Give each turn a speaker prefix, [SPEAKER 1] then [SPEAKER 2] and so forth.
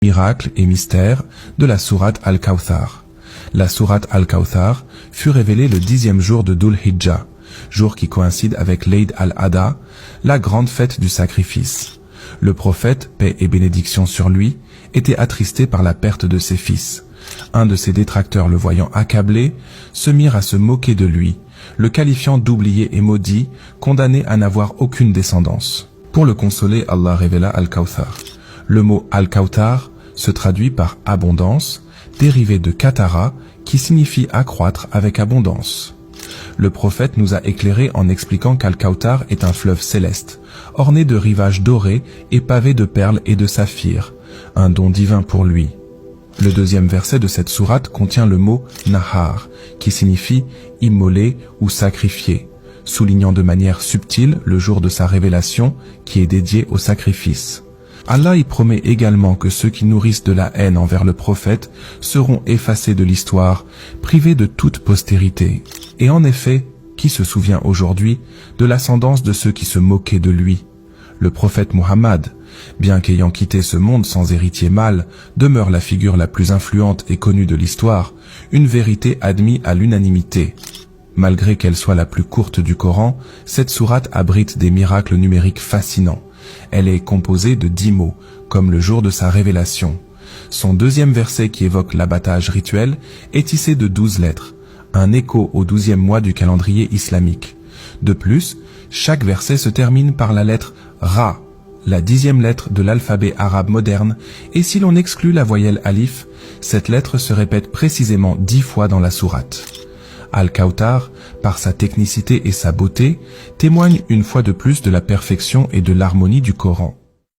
[SPEAKER 1] Miracles et mystères de la sourate Al-Kawthar. La sourate Al-Kawthar fut révélée le 10e jour de Dhul Hijjah, jour qui coïncide avec l'Eid al-Adha, la grande fête du sacrifice. Le prophète, paix et bénédiction sur lui, était attristé par la perte de ses fils. Un de ses détracteurs, le voyant accablé, se mirent à se moquer de lui, le qualifiant d'oublié et maudit, condamné à n'avoir aucune descendance. Pour le consoler, Allah révéla Al-Kawthar. Le mot Al-Kawthar se traduit par abondance, dérivé de Katara, qui signifie accroître avec abondance. Le prophète nous a éclairé en expliquant qu'Al-Kawthar est un fleuve céleste, orné de rivages dorés et pavé de perles et de saphirs, un don divin pour lui. Le 2e verset de cette sourate contient le mot Nahar, qui signifie immoler ou sacrifier, soulignant de manière subtile le jour de sa révélation qui est dédié au sacrifice. Allah y promet également que ceux qui nourrissent de la haine envers le prophète seront effacés de l'histoire, privés de toute postérité. Et en effet, qui se souvient aujourd'hui de l'ascendance de ceux qui se moquaient de lui? Le prophète Muhammad, bien qu'ayant quitté ce monde sans héritier mâle, demeure la figure la plus influente et connue de l'histoire, une vérité admise à l'unanimité. Malgré qu'elle soit la plus courte du Coran, cette sourate abrite des miracles numériques fascinants. Elle est composée de 10 mots, comme le jour de sa révélation. Son 2e verset qui évoque l'abattage rituel est tissé de 12 lettres, un écho au 12e mois du calendrier islamique. De plus, chaque verset se termine par la lettre Ra, la 10e lettre de l'alphabet arabe moderne, et si l'on exclut la voyelle alif, cette lettre se répète précisément 10 fois dans la sourate. Al-Kawthar, par sa technicité et sa beauté, témoigne une fois de plus de la perfection et de l'harmonie du Coran.